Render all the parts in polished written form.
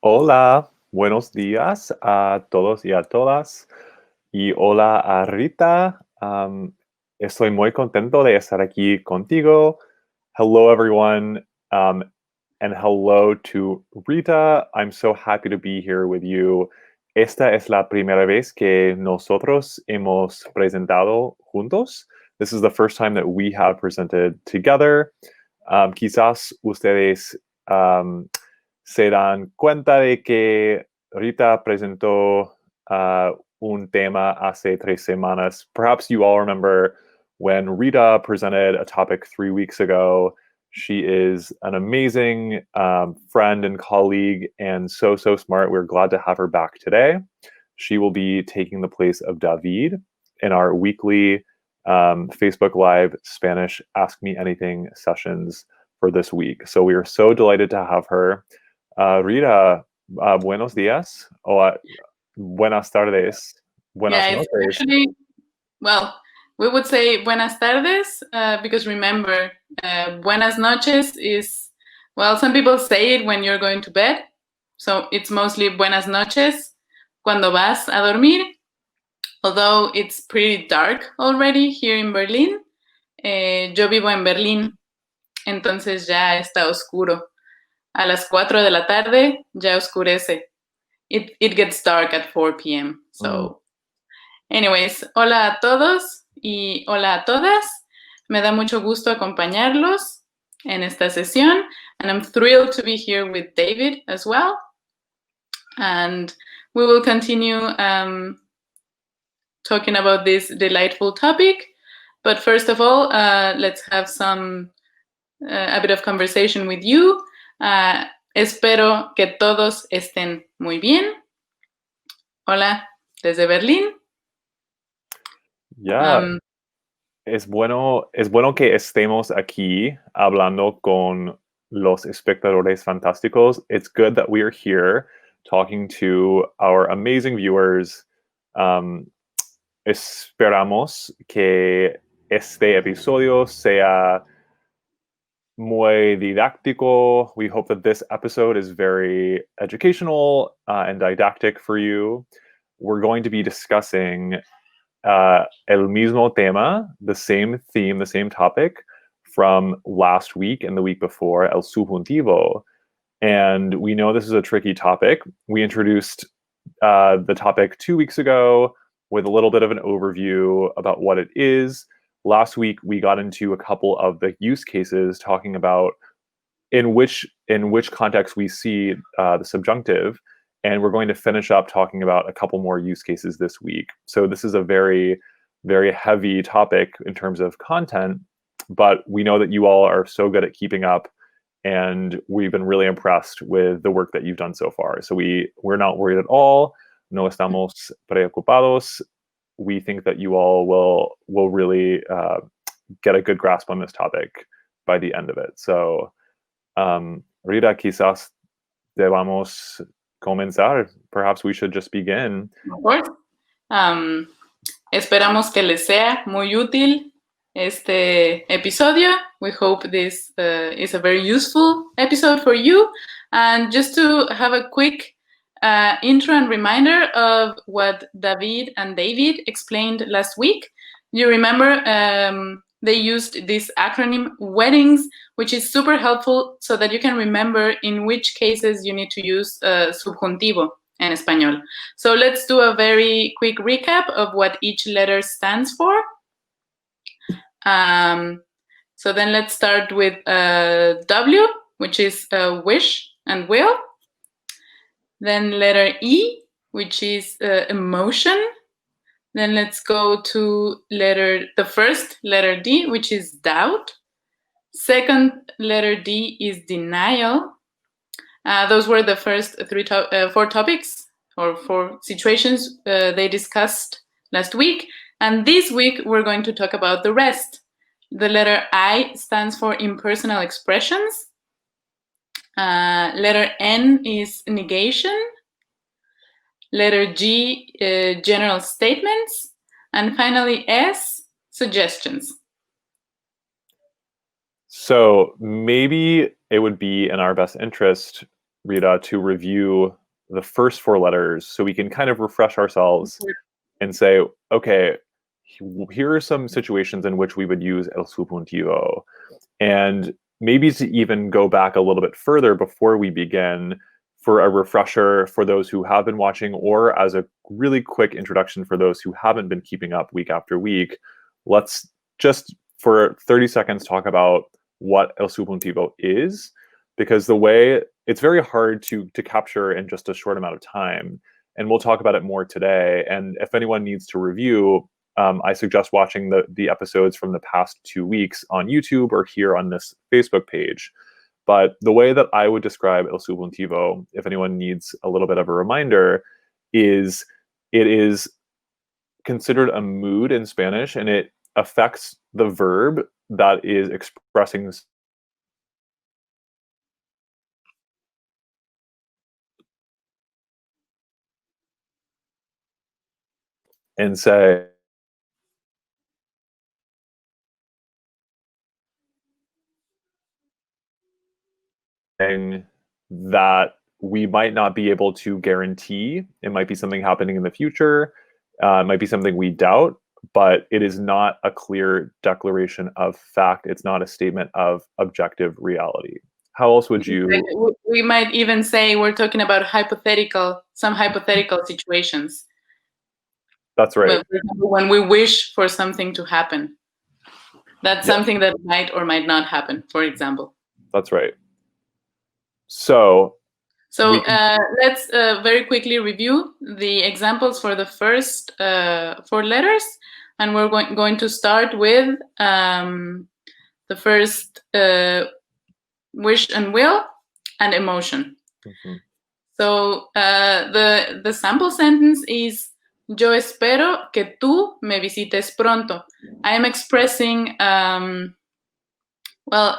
Hola, buenos días a todos y a todas. Y hola a Rita. Estoy muy contento de estar aquí contigo. Hello, everyone. And hello to Rita. I'm so happy to be here with you. Esta es la primera vez que nosotros hemos presentado juntos. This is the first time that we have presented together. Quizás ustedes se dan cuenta de que Rita presentó un tema hace 3 semanas. Perhaps you all remember when Rita presented a topic 3 weeks ago. She is an amazing friend and colleague and so smart. We're glad to have her back today. She will be taking the place of David in our weekly Facebook Live Spanish Ask Me Anything sessions for this week. So we are so delighted to have her. Rita, buenos días o buenas tardes, buenas Yeah, it's noches. actually, well, we would say buenas tardes because remember, buenas noches is, well, some people say it when you're going to bed. So it's mostly buenas noches cuando vas a dormir. Although it's pretty dark already here in Berlin. Yo vivo en Berlín, entonces ya está oscuro. A las 4 de la tarde ya oscurece. It gets dark at 4 p.m. So, anyways, hola a todos y hola a todas. Me da mucho gusto acompañarlos en esta sesión, and I'm thrilled to be here with David as well. And we will continue talking about this delightful topic. But first of all, let's have a bit of conversation with you. Espero que todos estén muy bien. Hola, desde Berlín. Yeah, es bueno que estemos aquí hablando con los espectadores fantásticos. It's good that we are here talking to our amazing viewers. Esperamos que este episodio sea muy didáctico. We hope that this episode is very educational and didactic for you. We're going to be discussing el mismo tema, the same theme, the same topic from last week and the week before, el subjuntivo. And we know this is a tricky topic. We introduced the topic 2 weeks ago with a little bit of an overview about what it is. Last week, we got into a couple of the use cases talking about in which context we see the subjunctive. And we're going to finish up talking about a couple more use cases this week. So this is a very, very heavy topic in terms of content, but we know that you all are so good at keeping up, and we've been really impressed with the work that you've done so far. So we're not worried at all. No estamos preocupados. We think that you all will really get a good grasp on this topic by the end of it. So, Rita, quizás debamos comenzar. Perhaps we should just begin. Of course. Esperamos que les sea muy útil este episodio. We hope this is a very useful episode for you. And just to have a quick intro and reminder of what David and David explained last week. You remember they used this acronym weddings, which is super helpful so that you can remember in which cases you need to use subjuntivo en español. So let's do a very quick recap of what each letter stands for. So then let's start with W, which is wish and will. Then letter E, which is emotion. Then let's go to the first letter D, which is doubt. Second letter D is denial. Those were the first 4 topics or 4 situations they discussed last week. And this week, we're going to talk about the rest. The letter I stands for impersonal expressions. Letter N is negation. Letter G, general statements. And finally, S, suggestions. So maybe it would be in our best interest Rita, to review the first 4 letters so we can kind of refresh ourselves and say, okay, here are some situations in which we would use el subjuntivo. And maybe to even go back a little bit further before we begin, for a refresher for those who have been watching, or as a really quick introduction for those who haven't been keeping up week after week, let's just for 30 seconds talk about what el subjuntivo is, because the way it's very hard to capture in just a short amount of time. And we'll talk about it more today. And if anyone needs to review, I suggest watching the episodes from the past 2 weeks on YouTube or here on this Facebook page. But the way that I would describe el subjuntivo, if anyone needs a little bit of a reminder, is it is considered a mood in Spanish, and it affects the verb that is expressing and say that we might not be able to guarantee. It might be something happening in the future. It might be something we doubt, but it is not a clear declaration of fact. It's not a statement of objective reality. How else would you? We might even say we're talking about some hypothetical situations. That's right. For example, when we wish for something to happen, that's something that might or might not happen, for example. That's right. So let's very quickly review the examples for the first 4 letters, and we're going to start with the first wish and will and emotion. Mm-hmm. So the sample sentence is: Yo espero que tú me visites pronto. I am expressing, well,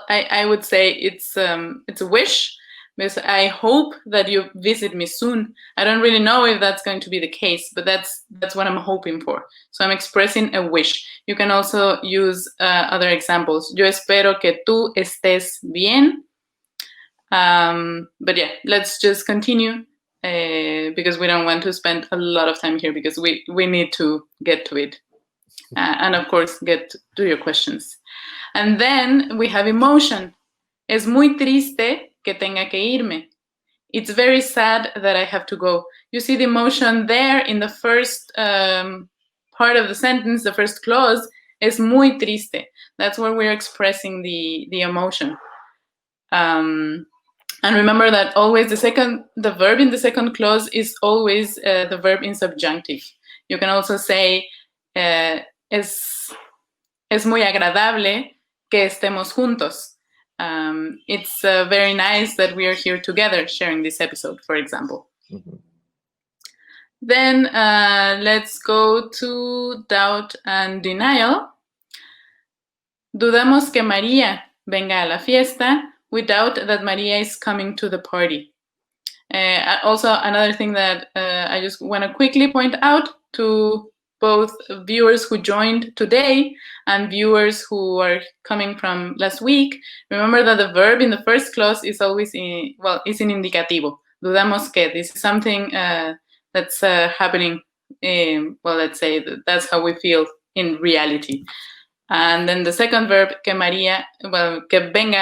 I would say it's a wish, because I hope that you visit me soon. I don't really know if that's going to be the case, but that's what I'm hoping for. So I'm expressing a wish. You can also use other examples. Yo espero que tú estés bien. But yeah, let's just continue because we don't want to spend a lot of time here, because we need to get to it. And of course, get to your questions. And then we have emotion. Es muy triste que tenga que irme. It's very sad that I have to go. You see the emotion there in the first part of the sentence, the first clause, es muy triste. That's where we're expressing the emotion. And remember that always the verb in the second clause is always the verb in subjunctive. You can also say, es muy agradable que estemos juntos. It's very nice that we are here together sharing this episode, for example. Mm-hmm. Then let's go to doubt and denial. Dudamos que María venga a la fiesta. We doubt that Maria is coming to the party. Also, another thing that I just want to quickly point out to both viewers who joined today and viewers who are coming from last week, remember that the verb in the first clause is always in indicativo. Dudamos que. This is something that's happening. Let's say that's how we feel in reality. And then the second verb, que venga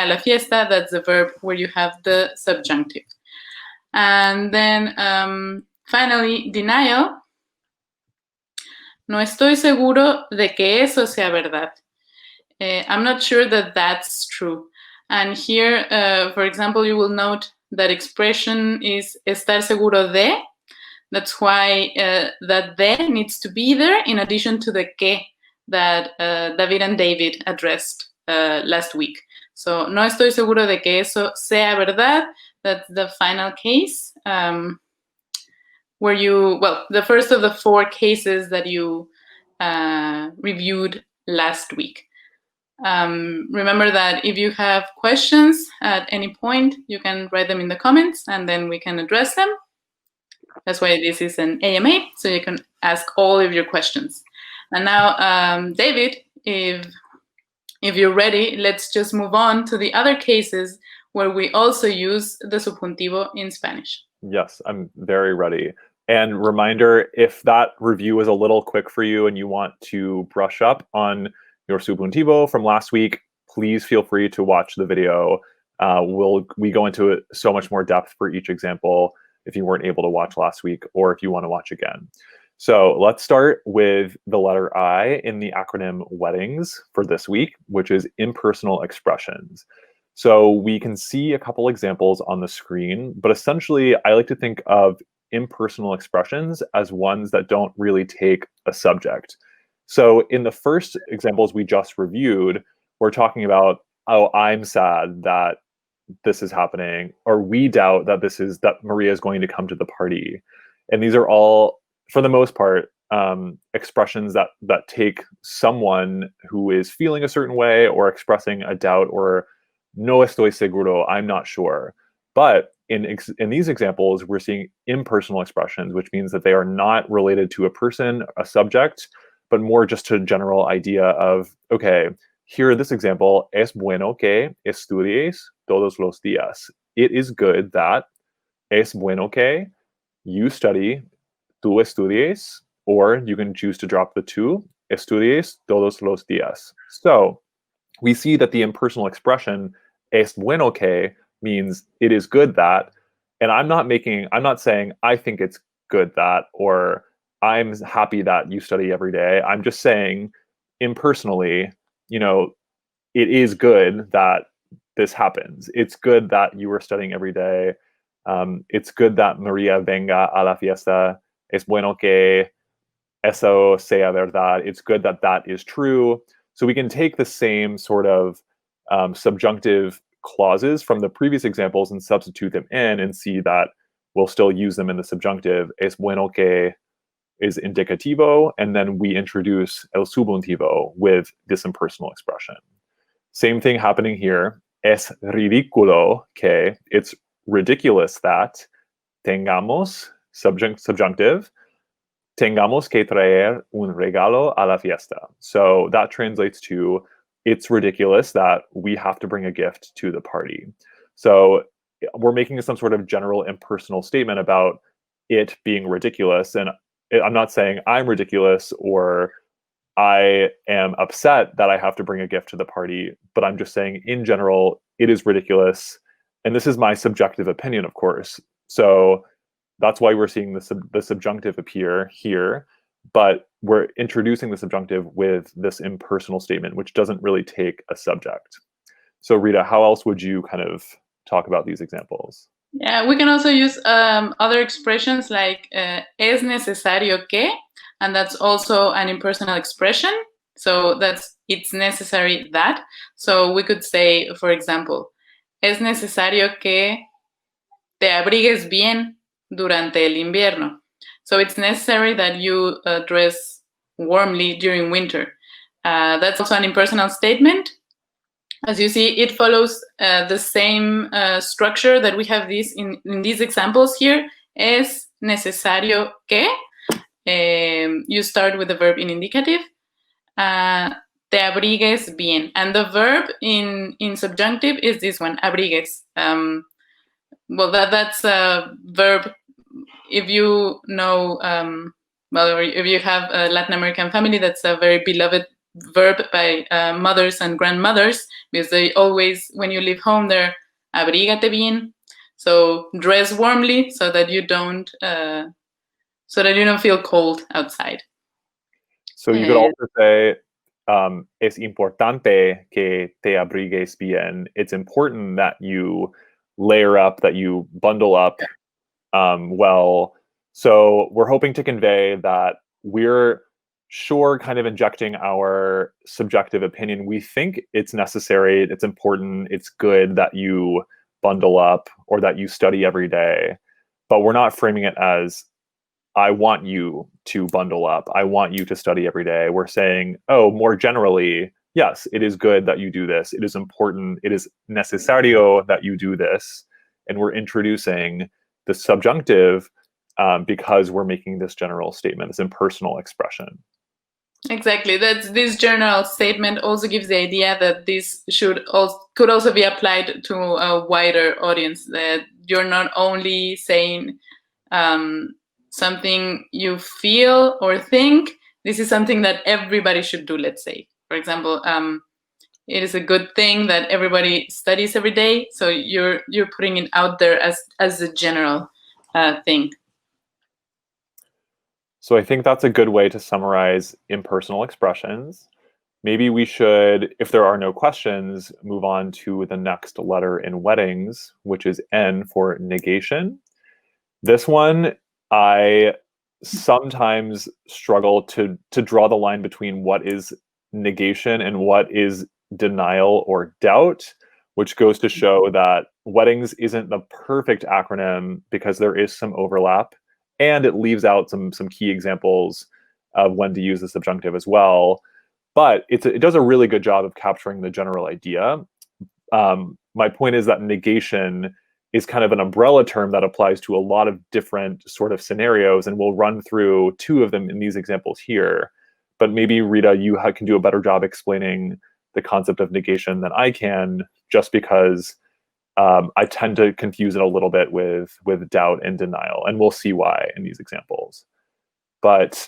a la fiesta, that's the verb where you have the subjunctive. And then finally, denial. No estoy seguro de que eso sea verdad. I'm not sure that that's true. And here, for example, you will note that expression is estar seguro de. That's why that de needs to be there in addition to the que that David and David addressed last week. So, no estoy seguro de que eso sea verdad. That's the final case where the first of the 4 cases that you reviewed last week. Remember that if you have questions at any point, you can write them in the comments and then we can address them. That's why this is an AMA, so you can ask all of your questions. And now, David, if you're ready, let's just move on to the other cases where we also use the subjuntivo in Spanish. Yes, I'm very ready. And reminder, if that review was a little quick for you and you want to brush up on your subjuntivo from last week, please feel free to watch the video. We go into it so much more depth for each example if you weren't able to watch last week or if you want to watch again. So let's start with the letter I in the acronym weddings for this week, which is impersonal expressions. So we can see a couple examples on the screen, but essentially I like to think of impersonal expressions as ones that don't really take a subject. So in the first examples we just reviewed, we're talking about, oh, I'm sad that this is happening, or we doubt that that Maria is going to come to the party. And these are all, for the most part, expressions that take someone who is feeling a certain way or expressing a doubt or no estoy seguro, I'm not sure. But in these examples, we're seeing impersonal expressions, which means that they are not related to a person, a subject, but more just to a general idea of, okay, here in this example, es bueno que estudies todos los días. It is good that, es bueno que, you study, tú estudies, or you can choose to drop the tú, estudies todos los días. So we see that the impersonal expression es bueno que means it is good that, and I'm not saying I think it's good that, or I'm happy that you study every day. I'm just saying impersonally, it is good that this happens. It's good that you are studying every day. It's good that Maria venga a la fiesta. Es bueno que eso sea verdad. It's good that that is true. So we can take the same sort of subjunctive clauses from the previous examples and substitute them in and see that we'll still use them in the subjunctive. Es bueno que is indicativo, and then we introduce el subjuntivo with this impersonal expression. Same thing happening here. Es ridículo que, it's ridiculous that, tengamos, subjunctive, tengamos que traer un regalo a la fiesta. So that translates to, it's ridiculous that we have to bring a gift to the party. So we're making some sort of general impersonal statement about it being ridiculous. And I'm not saying I'm ridiculous or I am upset that I have to bring a gift to the party, but I'm just saying in general, it is ridiculous. And this is my subjective opinion, of course. So that's why we're seeing the subjunctive appear here, but we're introducing the subjunctive with this impersonal statement, which doesn't really take a subject. So Rita, how else would you kind of talk about these examples? Yeah, we can also use other expressions like es necesario que, and that's also an impersonal expression. So it's necessary that. So we could say, for example, es necesario que te abrigues bien durante el invierno. So it's necessary that you dress warmly during winter. That's also an impersonal statement. As you see, it follows the same structure that we have in these examples here. Es necesario que. You start with the verb in indicative. Te abrigues bien. And the verb in subjunctive is this one, abrigues. Well, that's a verb. If you know, or if you have a Latin American family, that's a very beloved verb by mothers and grandmothers, because they always, when you leave home, they're abrígate bien. So dress warmly so that you don't feel cold outside. So you could also say, es importante que te abrigues bien. It's important that you layer up, that you bundle up well. So we're hoping to convey that we're sure kind of injecting our subjective opinion. We think it's necessary, it's important, it's good that you bundle up or that you study every day, but we're not framing it as, I want you to bundle up, I want you to study every day. We're saying, oh, more generally, yes, it is good that you do this. It is important. It is necesario that you do this. And we're introducing the subjunctive because we're making this general statement, this impersonal expression. Exactly. This general statement also gives the idea that this could also be applied to a wider audience. That you're not only saying something you feel or think. This is something that everybody should do. Let's say, for example, it is a good thing that everybody studies every day. So you're putting it out there as a general thing. So I think that's a good way to summarize impersonal expressions. Maybe we should, if there are no questions, move on to the next letter in weddings, which is N for negation. This one, I sometimes struggle to draw the line between what is negation and what is denial or doubt, which goes to show that weddings isn't the perfect acronym because there is some overlap, and it leaves out some key examples of when to use the subjunctive as well. But it does a really good job of capturing the general idea. My point is that negation is kind of an umbrella term that applies to a lot of different sort of scenarios, and we'll run through two of them in these examples here. But maybe, Rita, you can do a better job explaining the concept of negation than I can, just because I tend to confuse it a little bit with doubt and denial, and we'll see why in these examples. But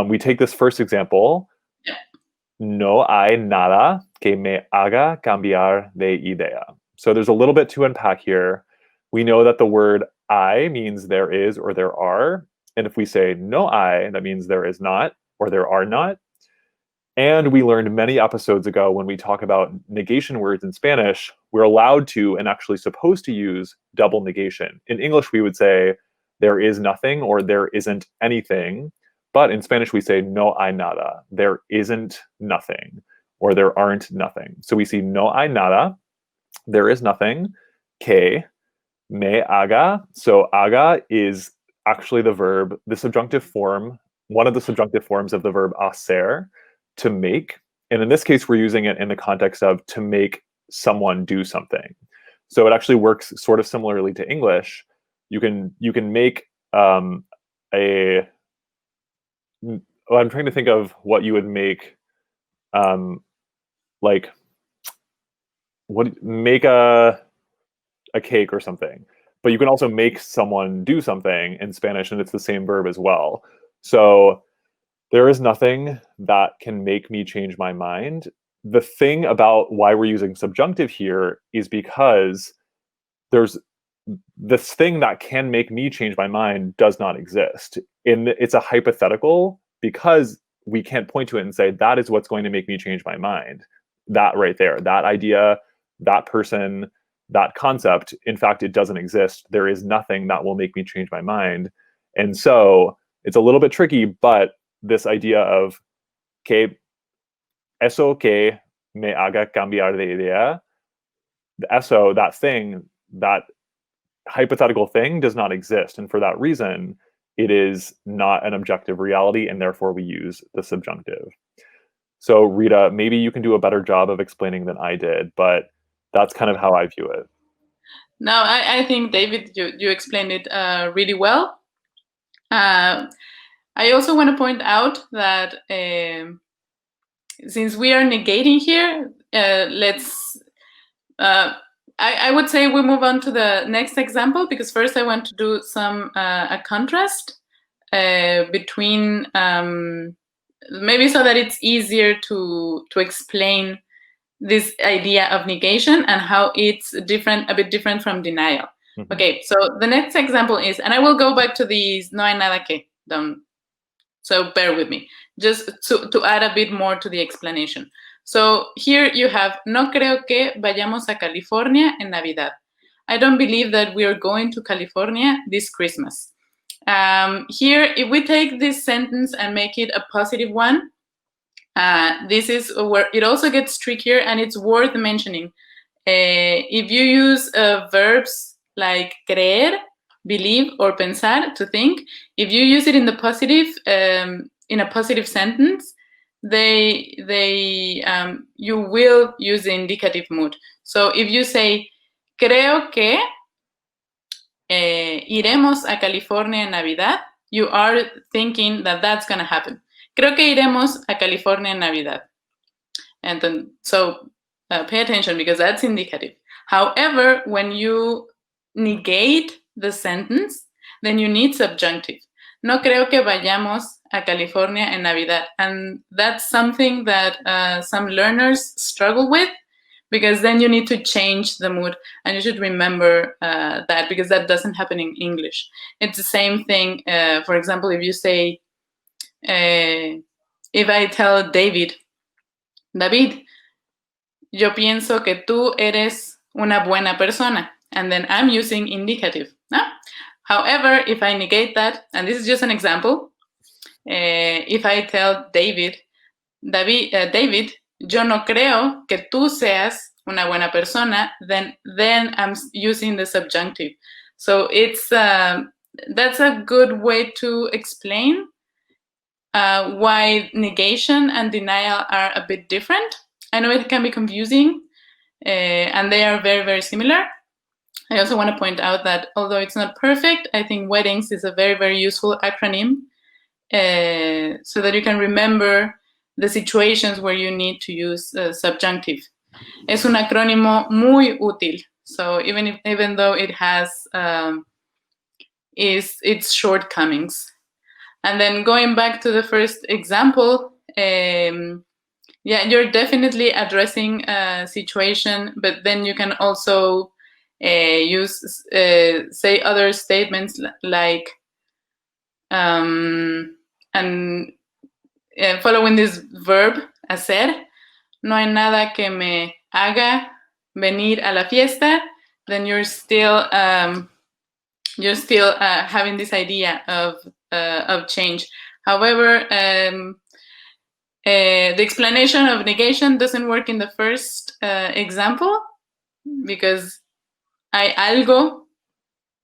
we take this first example. No hay nada que me haga cambiar de idea. So there's a little bit to unpack here. We know that the word I means there is or there are. And if we say no hay, that means there is not or there are not. And we learned many episodes ago when we talk about negation words in Spanish, we're allowed to and actually supposed to use double negation. In English, we would say there is nothing or there isn't anything. But in Spanish, we say no hay nada. There isn't nothing or there aren't nothing. So we see no hay nada. There is nothing. Que me haga. So haga is actually the verb, the subjunctive form, one of the subjunctive forms of the verb hacer, to make. And in this case, we're using it in the context of to make someone do something. So it actually works sort of similarly to English. You can make a I'm trying to think of what you would make, like make a cake or something. But you can also make someone do something in Spanish, and it's the same verb as well. So there is nothing that can make me change my mind. The thing about why we're using subjunctive here is because there's this thing that can make me change my mind does not exist. It's a hypothetical because we can't point to it and say, that is what's going to make me change my mind. That right there, that idea, that person, that concept, in fact, it doesn't exist. There is nothing that will make me change my mind. And so it's a little bit tricky, but this idea of que eso que me haga cambiar de idea, the eso, that thing, that hypothetical thing does not exist. And for that reason, it is not an objective reality, and therefore we use the subjunctive. So Rita, maybe you can do a better job of explaining than I did, but that's kind of how I view it. No, I think, David, you explained it really well. I also want to point out that since we are negating here, I would say we move on to the next example, because first I want to do a contrast between maybe so that it's easier to explain this idea of negation and how it's a bit different from denial. Mm-hmm. Okay, so the next example is, and I will go back to these no hay nada que, so bear with me, just to add a bit more to the explanation. So here you have, no creo que vayamos a California en Navidad. I don't believe that we are going to California this Christmas. Here, if we take this sentence and make it a positive one, this is where it also gets trickier, and it's worth mentioning. If you use verbs like creer, believe, or pensar, to think, if you use it in the positive, in a positive sentence, you will use the indicative mood. So if you say, creo que iremos a California en Navidad, you are thinking that that's going to happen. creo que iremos a California en Navidad. And then, so pay attention because that's indicative. However, when you negate the sentence, then you need subjunctive. No creo que vayamos a California en Navidad. And that's something that some learners struggle with, because then you need to change the mood. And you should remember that, because that doesn't happen in English. It's the same thing. For example, if you say, if I tell David, yo pienso que tú eres una buena persona, and then I'm using indicative. No? However, if I negate that, and this is just an example, if I tell David, yo no creo que tú seas una buena persona, then I'm using the subjunctive. So it's that's a good way to explain why negation and denial are a bit different. I know it can be confusing, and they are very, very similar. I also want to point out that although it's not perfect, I think weddings is a very, very useful acronym, so that you can remember the situations where you need to use subjunctive. Es un acrónimo muy útil. So even though it has its shortcomings. And then going back to the first example, yeah, you're definitely addressing a situation, but then you can also use, say other statements like, and following this verb, hacer, no hay nada que me haga venir a la fiesta, then you're still having this idea of change. However, the explanation of negation doesn't work in the first example, because hay algo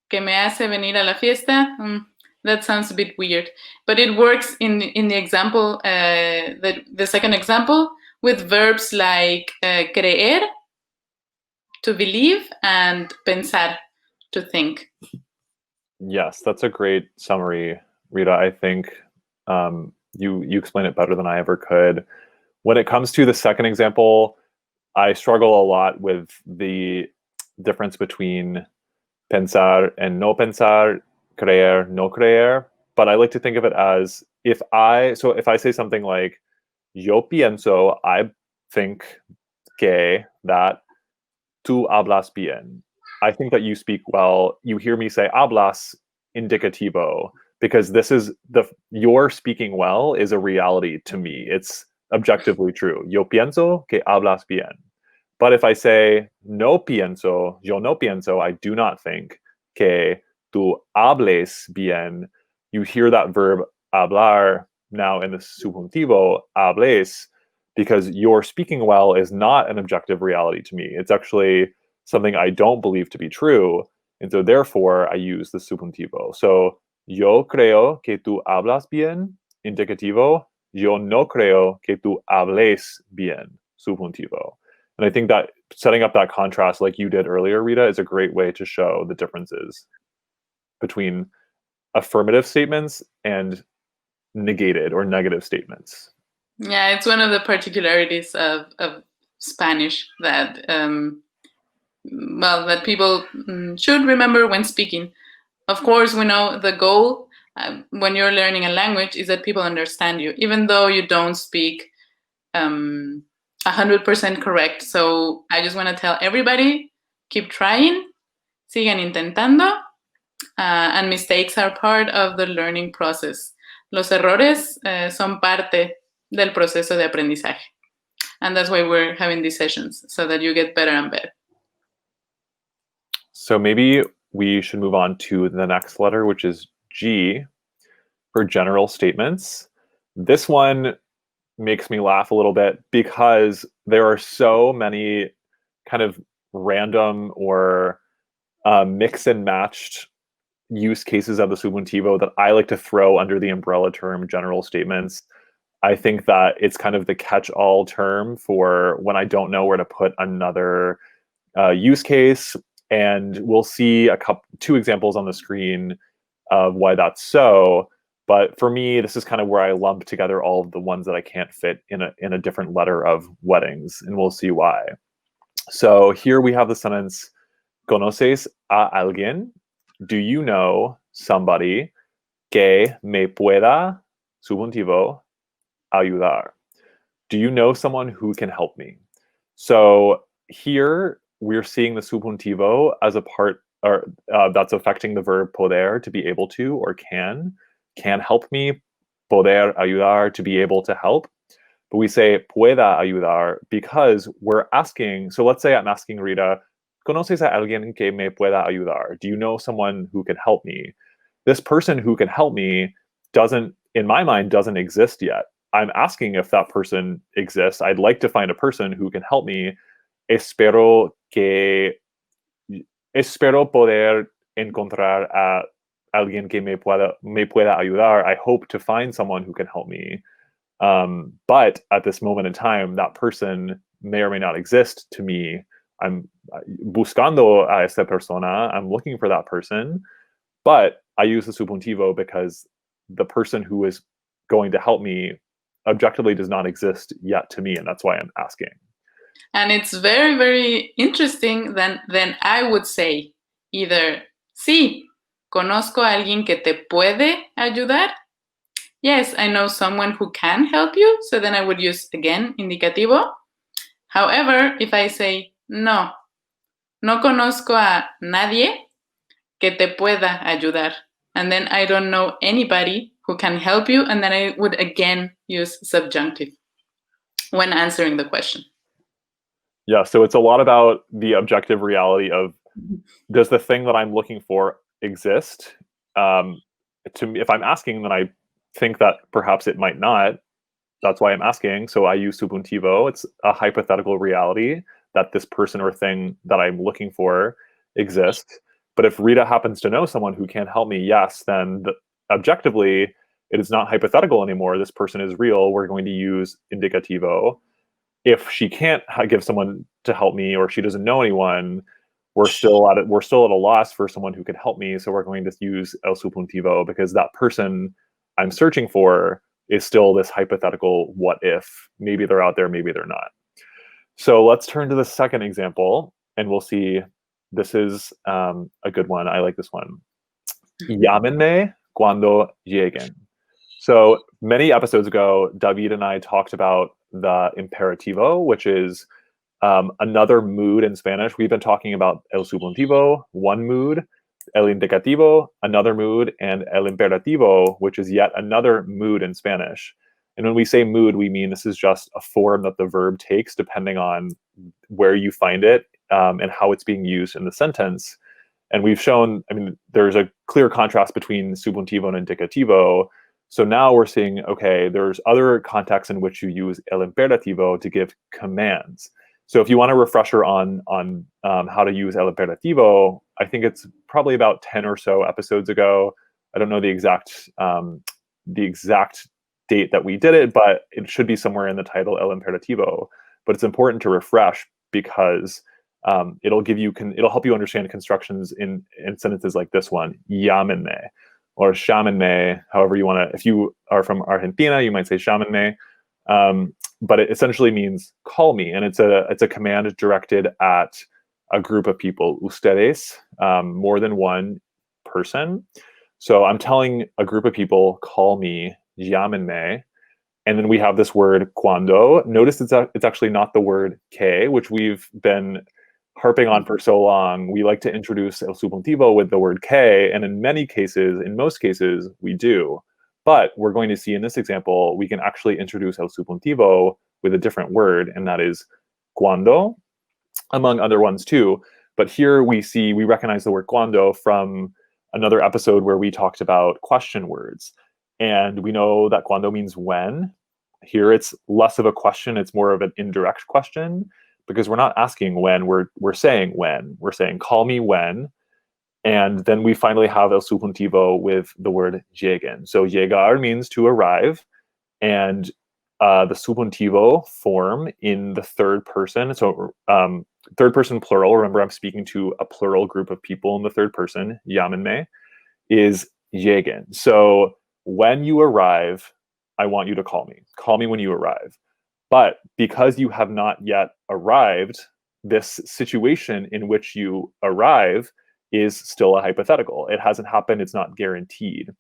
que me hace venir a la fiesta. That sounds a bit weird, but it works in the example, the second example, with verbs like creer, to believe, and pensar, to think. Yes, that's a great summary, Rita. I think you explain it better than I ever could. When it comes to the second example, I struggle a lot with the difference between pensar and no pensar, creer, no creer. But I like to think of it as if I say something like, yo pienso, I think que, that tú hablas bien. I think that you speak well. You hear me say hablas indicativo, because this is your speaking well is a reality to me. It's objectively true. Yo pienso que hablas bien. But if I say no pienso, yo no pienso, I do not think que tú hables bien, you hear that verb hablar now in the subjuntivo, hables, because your speaking well is not an objective reality to me. It's actually something I don't believe to be true. And so therefore I use the subjuntivo. So yo creo que tú hablas bien, indicativo. Yo no creo que tú hables bien, subjuntivo. And I think that setting up that contrast like you did earlier, Rita, is a great way to show the differences between affirmative statements and negated or negative statements. Yeah, it's one of the particularities of Spanish that that people should remember when speaking. Of course, we know the goal when you're learning a language is that people understand you, even though you don't speak 100% correct. So I just want to tell everybody, keep trying, sigan intentando, and mistakes are part of the learning process. Los errores son parte del proceso de aprendizaje. And that's why we're having these sessions, so that you get better and better. So maybe we should move on to the next letter, which is G, for general statements. This one makes me laugh a little bit because there are so many kind of random or mix and matched use cases of the subjuntivo that I like to throw under the umbrella term general statements. I think that it's kind of the catch-all term for when I don't know where to put another use case. And we'll see two examples on the screen of why that's so. But for me, this is kind of where I lump together all of the ones that I can't fit in a different letter of weddings, and we'll see why. So here we have the sentence, ¿Conoces a alguien? Do you know somebody que me pueda, subjuntivo, ayudar? Do you know someone who can help me? So here we're seeing the subjuntivo as a part, or that's affecting the verb poder, to be able to, or can help me, poder ayudar, to be able to help. But we say pueda ayudar because we're asking. So let's say I'm asking Rita, ¿Conoces a alguien que me pueda ayudar? Do you know someone who can help me? This person who can help me doesn't, in my mind, doesn't exist yet. I'm asking if that person exists. I'd like to find a person who can help me. Espero poder encontrar a alguien que me pueda ayudar. I hope to find someone who can help me. But at this moment in time, that person may or may not exist to me. I'm buscando a esta persona. I'm looking for that person. But I use the subjuntivo because the person who is going to help me objectively does not exist yet to me, and that's why I'm asking. And it's very, very interesting. Then I would say either, sí, conozco a alguien que te puede ayudar. Yes, I know someone who can help you. So then I would use, again, indicativo. However, if I say, no conozco a nadie que te pueda ayudar, and then I don't know anybody who can help you, and then I would again use subjunctive when answering the question. Yeah, so it's a lot about the objective reality of, does the thing that I'm looking for exist? If I'm asking, then I think that perhaps it might not. That's why I'm asking. So I use subjuntivo. It's a hypothetical reality that this person or thing that I'm looking for exists. But if Rita happens to know someone who can help me, yes, then objectively, it is not hypothetical anymore. This person is real. We're going to use indicativo. If she can't give someone to help me, or she doesn't know anyone, we're still at a loss for someone who can help me. So we're going to use el subjuntivo because that person I'm searching for is still this hypothetical what if. Maybe they're out there, maybe they're not. So let's turn to the second example, and we'll see. This is a good one. I like this one. Llámenme cuando lleguen. So many episodes ago, David and I talked about the imperativo, which is another mood in Spanish. We've been talking about el subjuntivo, one mood, el indicativo, another mood, and el imperativo, which is yet another mood in Spanish. And when we say mood, we mean this is just a form that the verb takes depending on where you find it and how it's being used in the sentence. And we've shown, there's a clear contrast between subjuntivo and indicativo. So now we're seeing, okay, there's other contexts in which you use el imperativo to give commands. So if you want a refresher on how to use el imperativo, I think it's probably about 10 or so episodes ago. I don't know the exact date that we did it, but it should be somewhere in the title, el imperativo. But it's important to refresh because it'll help you understand constructions in sentences like this one, llámenme, or llámenme, however you want to. If you are from Argentina, you might say llámenme. But it essentially means call me, and it's a command directed at a group of people, ustedes, more than one person. So I'm telling a group of people, call me, llámenme, and then we have this word cuando. Notice it's actually not the word que, which we've been harping on for so long. We like to introduce el subjuntivo with the word que, and in most cases, we do. But we're going to see in this example, we can actually introduce el subjuntivo with a different word, and that is cuando, among other ones too. But here we recognize the word cuando from another episode where we talked about question words. And we know that cuando means when. Here it's less of a question, it's more of an indirect question, because we're not asking when, we're saying when. We're saying, call me when. And then we finally have el subjuntivo with the word lleguen. So llegar means to arrive, and the subjuntivo form in the third person. So third person plural, remember I'm speaking to a plural group of people in the third person, llámenme, is lleguen. So when you arrive, I want you to call me. Call me when you arrive. But because you have not yet arrived, this situation in which you arrive is still a hypothetical. It hasn't happened, it's not guaranteed.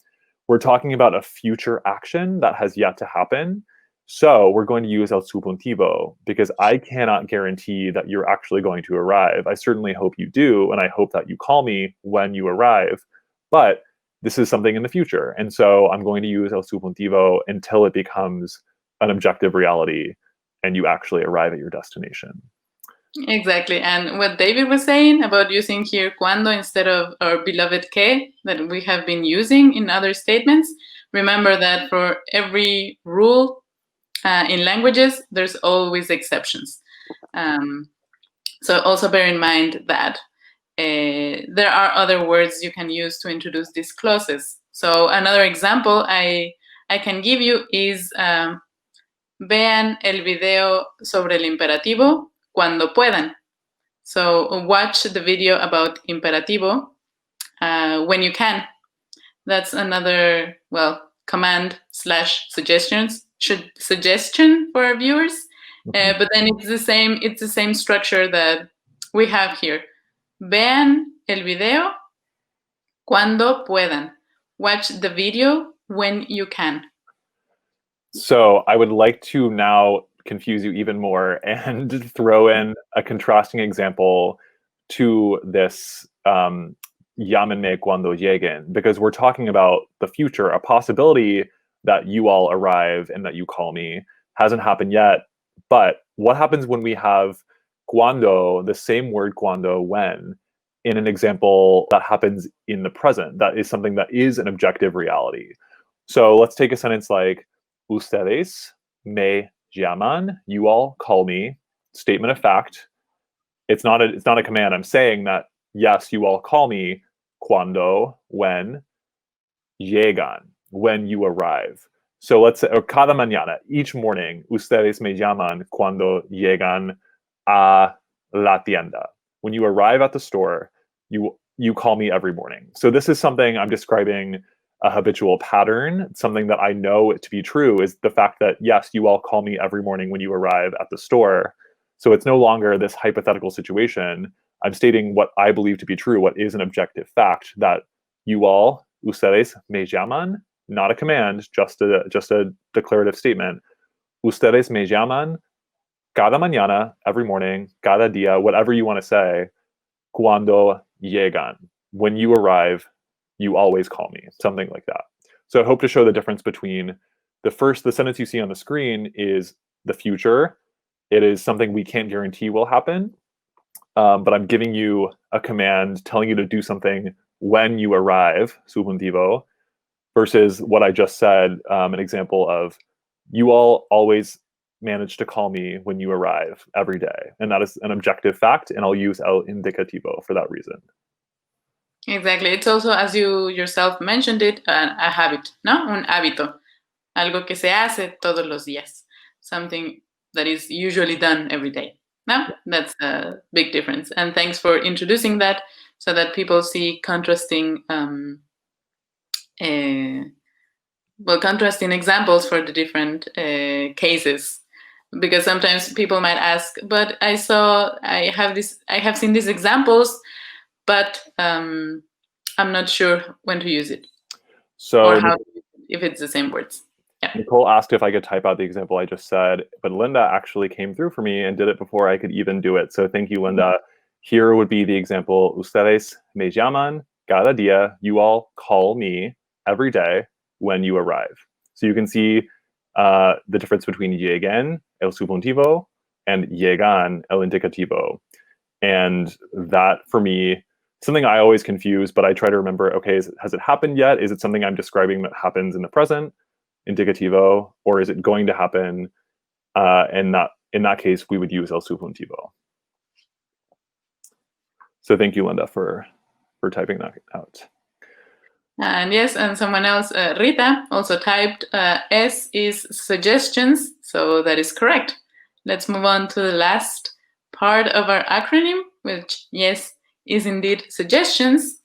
We're talking about a future action that has yet to happen. So we're going to use el subjuntivo because I cannot guarantee that you're actually going to arrive. I certainly hope you do, and I hope that you call me when you arrive. But this is something in the future. And so I'm going to use el subjuntivo until it becomes an objective reality and you actually arrive at your destination. Exactly. And what David was saying about using here cuando instead of our beloved que that we have been using in other statements, remember that for every rule in languages, there's always exceptions. So also bear in mind that there are other words you can use to introduce these clauses. So another example I can give you is vean el video sobre el imperativo cuando puedan. So watch the video about imperativo when you can. That's another, command / suggestion for our viewers. But then it's the same structure that we have here. Vean el video cuando puedan. Watch the video when you can. So I would like to now confuse you even more and throw in a contrasting example to this llámenme cuando lleguen, because we're talking about the future, a possibility that you all arrive and that you call me hasn't happened yet. But what happens when we have cuando, the same word cuando, when, in an example that happens in the present, that is something that is an objective reality? So let's take a sentence like, ustedes me llaman, you all call me, statement of fact. It's not a command. I'm saying that, yes, you all call me cuando, when, llegan, when you arrive. So let's say, or cada mañana, each morning, ustedes me llaman cuando llegan a la tienda. When you arrive at the store, you call me every morning. So this is something I'm describing a habitual pattern. Something that I know to be true is the fact that, yes, you all call me every morning when you arrive at the store. So it's no longer this hypothetical situation. I'm stating what I believe to be true, what is an objective fact, that you all, ustedes me llaman, not a command, just a declarative statement. Ustedes me llaman cada mañana, every morning, cada día, whatever you want to say, cuando llegan, when you arrive, you always call me, something like that. So I hope to show the difference between the sentence you see on the screen is the future. It is something we can't guarantee will happen, but I'm giving you a command telling you to do something when you arrive, subjuntivo, versus what I just said, an example of you all always manage to call me when you arrive every day. And that is an objective fact, and I'll use el indicativo for that reason. Exactly. It's also, as you yourself mentioned it, a habit, ¿no? Un hábito. Algo que se hace todos los días. Something that is usually done every day. No? That's a big difference. And thanks for introducing that so that people see contrasting contrasting examples for the different cases. Because sometimes people might ask, but I have seen these examples, but I'm not sure when to use it. So, or how, if it's the same words. Yeah. Nicole asked if I could type out the example I just said, but Linda actually came through for me and did it before I could even do it. So thank you, Linda. Here would be the example, ustedes me llaman cada día, you all call me every day when you arrive. So you can see the difference between lleguen, el subjuntivo, and llegan, el indicativo. And that, for me, something I always confuse, but I try to remember, okay, has it happened yet? Is it something I'm describing that happens in the present, indicativo, or is it going to happen? And in that case, we would use el subjuntivo. So thank you, Linda, for typing that out. And yes, and someone else, Rita, also typed S is suggestions, so that is correct. Let's move on to the last part of our acronym, which, yes, is indeed suggestions.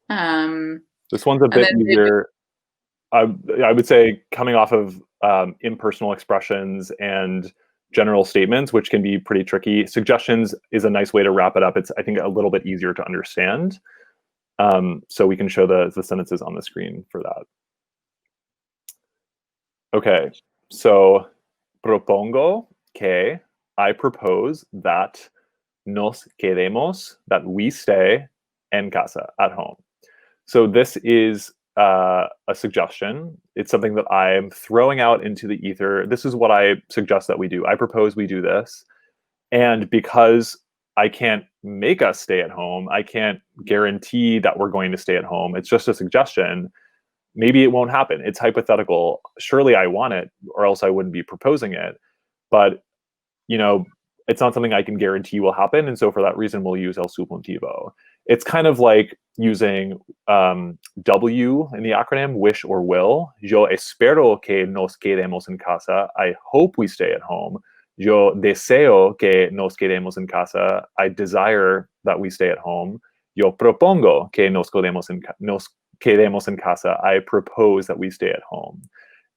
This one's a bit easier. I would say coming off of impersonal expressions and general statements, which can be pretty tricky, suggestions is a nice way to wrap it up. It's, I think, a little bit easier to understand. So we can show the sentences on the screen for that. Okay, so propongo que, I propose that nos quedemos, that we stay en casa, at home. So this is a suggestion. It's something that I'm throwing out into the ether. This is what I suggest that we do. I propose we do this. And because I can't make us stay at home, I can't guarantee that we're going to stay at home. It's just a suggestion. Maybe it won't happen. It's hypothetical. Surely I want it, or else I wouldn't be proposing it. But, you know, it's not something I can guarantee will happen. And so for that reason, we'll use el subjuntivo. It's kind of like using W in the acronym, wish or will. Yo espero que nos quedemos en casa. I hope we stay at home. Yo deseo que nos quedemos en casa. I desire that we stay at home. Yo propongo que nos quedemos en casa. I propose that we stay at home.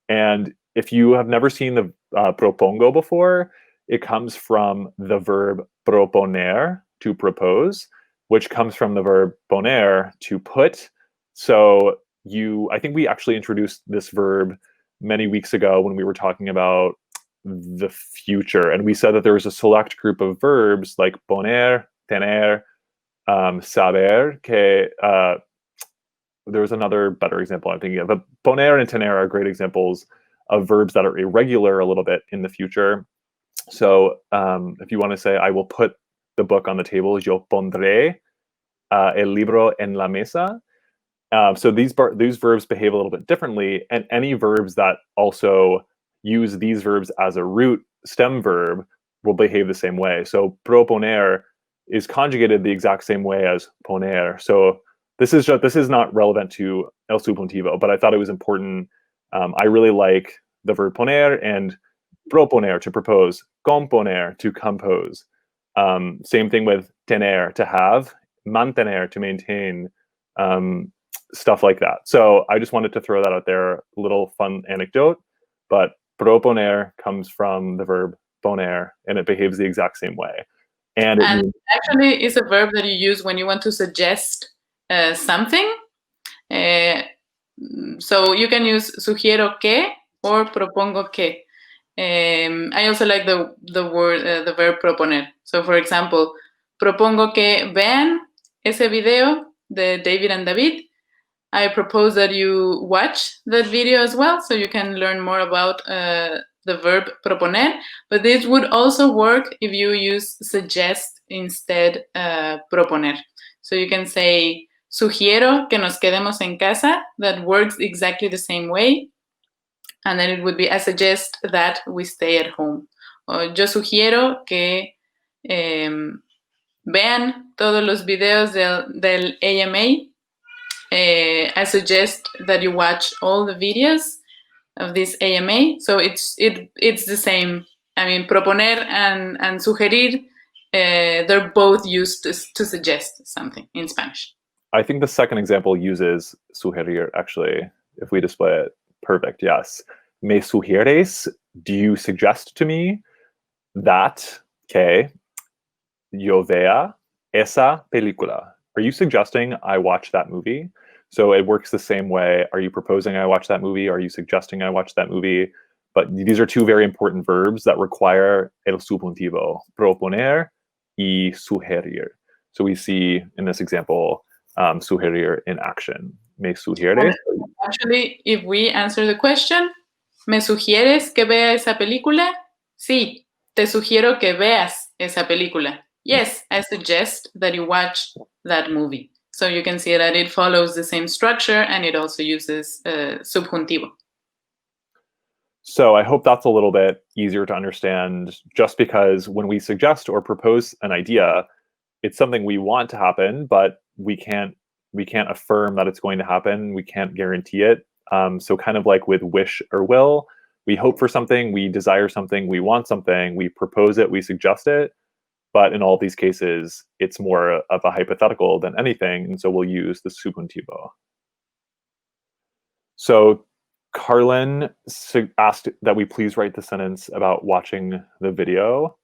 And if you have never seen the propongo before, it comes from the verb proponer, to propose, which comes from the verb poner, to put. So I think we actually introduced this verb many weeks ago when we were talking about the future. And we said that there was a select group of verbs like poner, tener, saber, que there was another better example I'm thinking of. But poner and tener are great examples of verbs that are irregular a little bit in the future. So if you want to say, I will put the book on the table, yo pondré el libro en la mesa. So these verbs behave a little bit differently, and any verbs that also use these verbs as a root stem verb will behave the same way. So proponer is conjugated the exact same way as poner. So this is not relevant to el subjuntivo, but I thought it was important. I really like the verb poner and proponer, to propose, componer, to compose. Same thing with tener, to have, mantener, to maintain, stuff like that. So I just wanted to throw that out there, a little fun anecdote. But proponer comes from the verb poner, and it behaves the exact same way. And actually is a verb that you use when you want to suggest something. So you can use sugiero que or propongo que. I also like the verb proponer. So for example, propongo que vean ese video de David and David. I propose that you watch that video as well, so you can learn more about the verb proponer. But this would also work if you use suggest instead proponer. So you can say sugiero que nos quedemos en casa. That works exactly the same way. And then it would be, I suggest that we stay at home. Yo sugiero que vean todos los videos del AMA. I suggest that you watch all the videos of this AMA. So it's the same. I mean, proponer and sugerir, they're both used to suggest something in Spanish. I think the second example uses sugerir, actually, if we display it. Perfect, yes. Me sugieres, do you suggest to me that que yo vea esa película? Are you suggesting I watch that movie? So it works the same way. Are you proposing I watch that movie? Are you suggesting I watch that movie? But these are two very important verbs that require el subjuntivo, proponer y sugerir. So we see in this example, sugerir in action. Me sugieres? Actually, if we answer the question, ¿me sugieres que vea esa película? Sí, te sugiero que veas esa película. Yes, I suggest that you watch that movie. So you can see that it follows the same structure, and it also uses subjuntivo. So I hope that's a little bit easier to understand, just because when we suggest or propose an idea, it's something we want to happen, but we can't affirm that it's going to happen. We can't guarantee it. So kind of like with wish or will, we hope for something, we desire something, we want something, we propose it, we suggest it. But in all these cases, it's more of a hypothetical than anything. And so we'll use the subjuntivo. So Carlin asked that we please write the sentence about watching the video.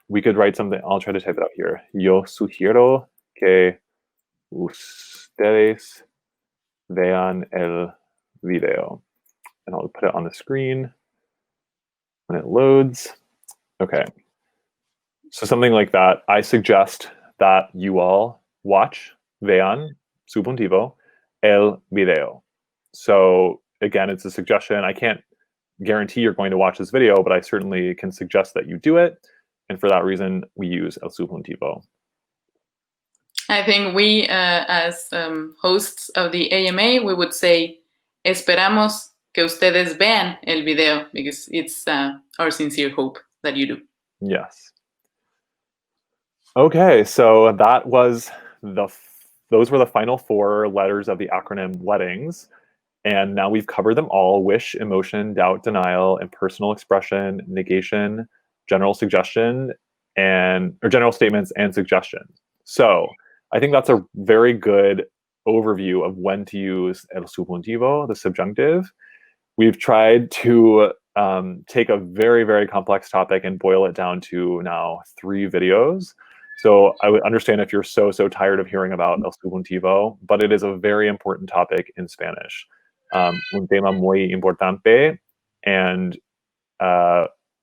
We could write something. I'll try to type it out here. Yo sugiero que ustedes vean el video. And I'll put it on the screen when it loads. Okay. So something like that. I suggest that you all watch, vean, subjuntivo, el video. So again, it's a suggestion. I can't guarantee you're going to watch this video, but I certainly can suggest that you do it. And for that reason, we use el subjuntivo. I think we, as hosts of the AMA, we would say, esperamos que ustedes vean el video, because it's our sincere hope that you do. Yes. Okay, so that was those were the final 4 letters of the acronym WEDDINGS. And now we've covered them all: wish, emotion, doubt, denial, impersonal expression, negation, general suggestion, or general statements and suggestions. So I think that's a very good overview of when to use el subjuntivo, the subjunctive. We've tried to take a very, very complex topic and boil it down to now 3 videos. So I would understand if you're so tired of hearing about el subjuntivo, but it is a very important topic in Spanish. Un tema muy importante, and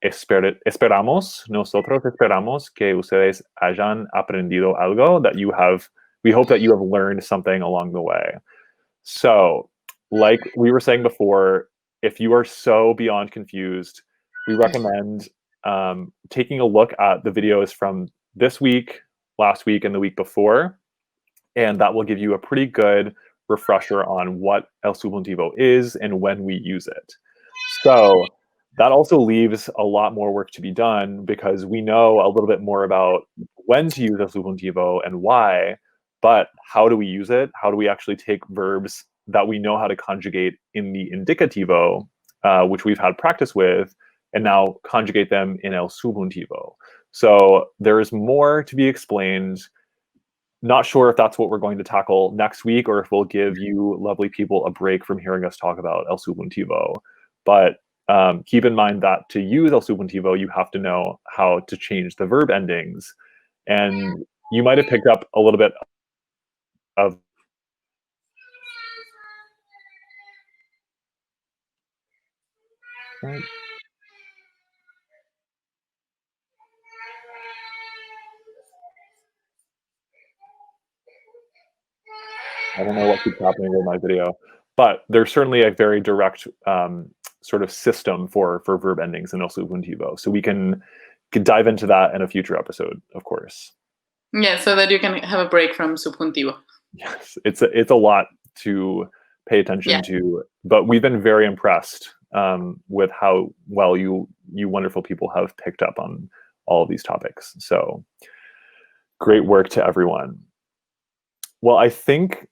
nosotros esperamos que ustedes hayan aprendido algo, we hope that you have learned something along the way. So, like we were saying before, if you are so beyond confused, we recommend taking a look at the videos from this week, last week, and the week before, and that will give you a pretty good refresher on what el subjuntivo is and when we use it. So that also leaves a lot more work to be done, because we know a little bit more about when to use el subjuntivo and why, but how do we use it? How do we actually take verbs that we know how to conjugate in the indicativo, which we've had practice with, and now conjugate them in el subjuntivo? So there is more to be explained. Not sure if that's what we're going to tackle next week, or if we'll give you lovely people a break from hearing us talk about el subjuntivo. But keep in mind that to use el subjuntivo, you have to know how to change the verb endings. And you might have picked up a little bit of I don't know what keeps happening with my video, but there's certainly a very direct sort of system for verb endings in el subjuntivo. So we can dive into that in a future episode, of course. Yeah, so that you can have a break from subjuntivo. Yes, it's a lot to pay attention to, but we've been very impressed with how well you wonderful people have picked up on all of these topics. So great work to everyone. Well, I think,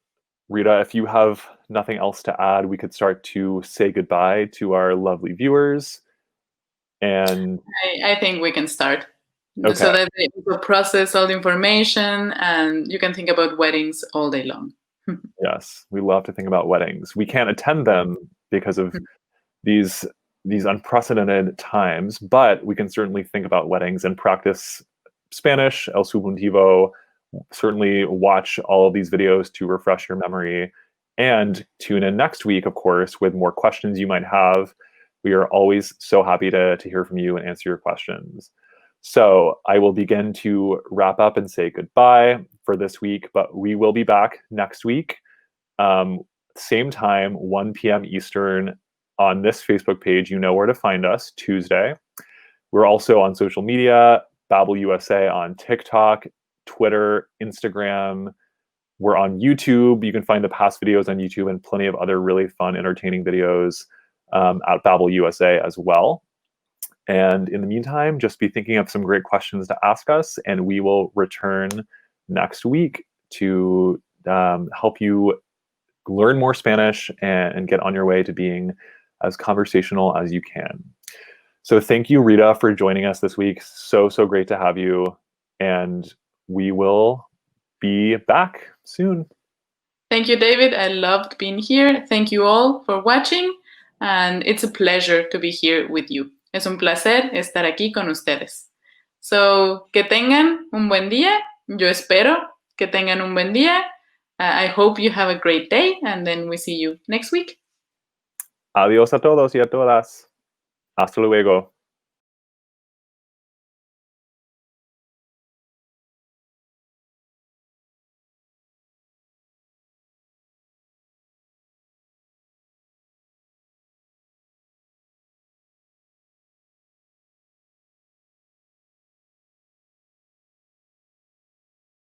Rita, if you have nothing else to add, we could start to say goodbye to our lovely viewers. And I think we can start. Okay. So that they will process all the information, and you can think about weddings all day long. Yes, we love to think about weddings. We can't attend them because of these unprecedented times, but we can certainly think about weddings and practice Spanish, el subjuntivo. Certainly watch all of these videos to refresh your memory, and tune in next week, of course, with more questions you might have. We are always so happy to hear from you and answer your questions. So I will begin to wrap up and say goodbye for this week, but we will be back next week, same time, 1 p.m. Eastern, on this Facebook page. You know where to find us, Tuesday. We're also on social media, Babel USA on TikTok, Twitter, Instagram. We're on YouTube. You can find the past videos on YouTube and plenty of other really fun, entertaining videos at Babel USA as well. And in the meantime, just be thinking of some great questions to ask us, and we will return next week to help you learn more Spanish and get on your way to being as conversational as you can. So thank you, Rita, for joining us this week. So great to have you. And we will be back soon. Thank you, David. I loved being here. Thank you all for watching. And it's a pleasure to be here with you. Es un placer estar aquí con ustedes. So, que tengan un buen día. Yo espero que tengan un buen día. I hope you have a great day, and then we see you next week. Adiós a todos y a todas. Hasta luego.